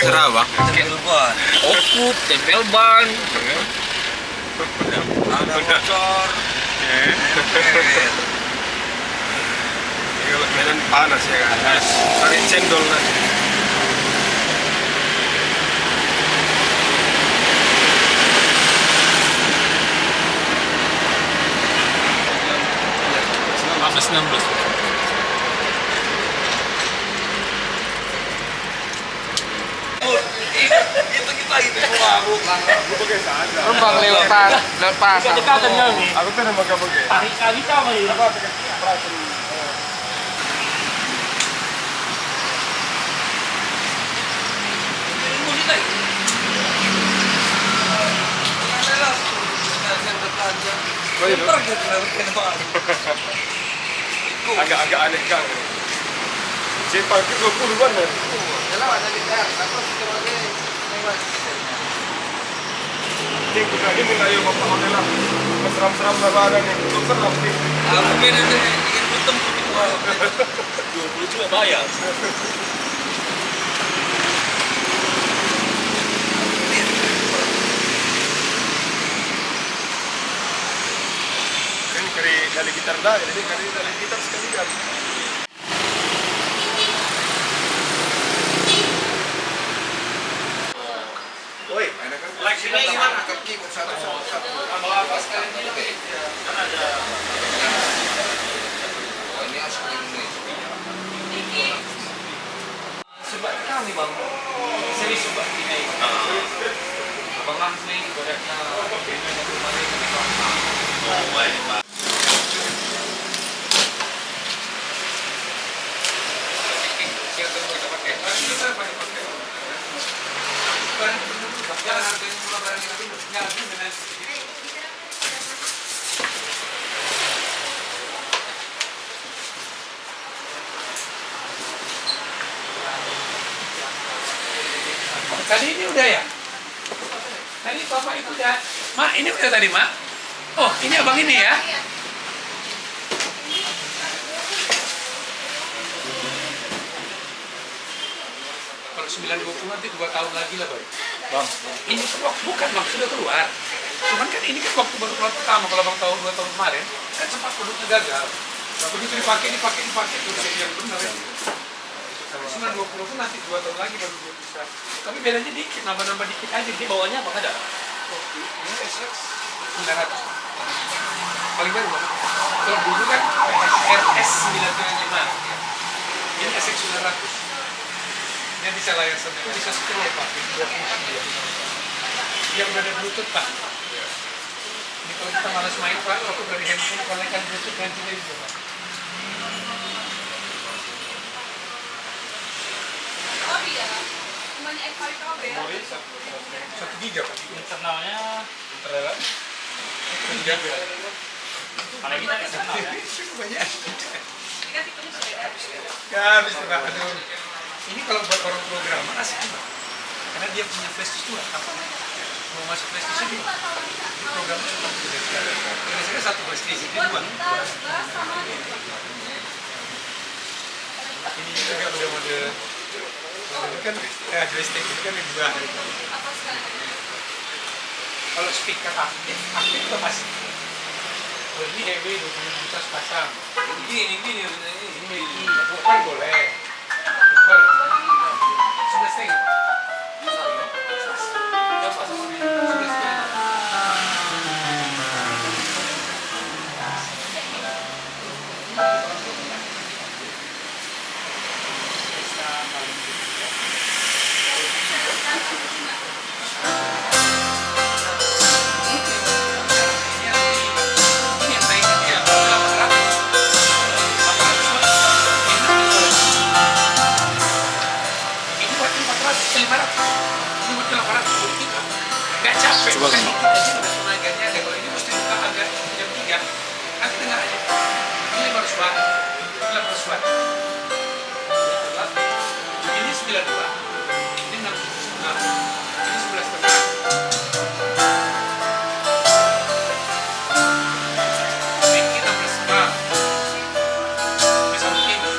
Sarawak. Tempel ban. Okup, tempel ban. Ada bocor. Kalau Medan panas ya kan, harus cari cendol nanti. Habis 16. Itu kita itu mabuk. Aku pakai sadar. Terbang lewat pasar. Aku tuh nama kamu kayak. Tarik kali sama ini. Apa pakai perasaan? Agak-agak aneh kan. Saya parkir 20-an ya. Ini kita ini mulai bapak hotel lah. Seram-seram lebaran nih. Untuk seram nih. Aku pengen ingin bertemu dua. 20 juga bayar. Kan kari dari gitar dah, jadi kari dari gitar sekali kan. Woi, ada kan? Ini gimana? Kaki satu. Tambah apa sekali ini? Kan ada. Oh, ini harus ini. Sebab kami bang, serius sebab ini. Abang Lamsni ibaratnya dengan rumah ini kita. Oh, baik, Pak. Siapa yang kita pakai? Kita pakai. Jangan hargain murah barang itu jangan dengan tadi ini udah ya? Tadi bapak itu udah. Mak, ini udah tadi, Mak? Oh, ini abang ini ya? Kalau 920 nanti 2 tahun lagi lah, Bang. Bang, ini bukan Bang, sudah keluar. Cuman kan ini kan waktu baru keluar pertama, kalau Bang tahu 2 tahun kemarin, kan sempat produknya gagal. Begitu dipakai, itu yang benar ya. 920 pun nanti 2 tahun lagi baru dia bisa. Tapi bedanya dikit, nambah-nambah dikit aja. Dia bawanya apa ada? Ini SX 900. Paling baru Bang. Kalau dulu kan RS 995. Ini SX 900. Ini bisa layar sampai itu bisa scroll Pak, yang udah ada Bluetooth Pak. Ini kalau kita malas main Pak, waktu dari handphone konekkan Bluetooth dan sini juga Pak. Oh iya, cuma FI KB ya? 1 giga Pak. Internalnya Internal 1 giga. mana kita eksternal ya? Banyak. Ini kan tipenya sudah ada. Ya, habis itu Pak. Aduh. Ini kalau buat orang programmer asik Pak. Karena dia punya flash disk 2, apa? Mau masuk flash disk ini, ini programnya cuma biasanya 1 flash disk, ini 2. Ini juga udah mode ini kan joystick ini kan dua. Kalau speaker aktif itu masih. Oh, ini EW 20 juta sepasang. Ini bukan boleh. Bukan. Sudah setengah. Coba kan. Tenaganya ada kalau ini mesti buka agak jam 3. Nanti tengah aja. Ini 500 watt. 500 watt. Ini 92. Ini 6,5. Ini 11,5. Ini 16,5. Ini samping 11.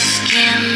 skin.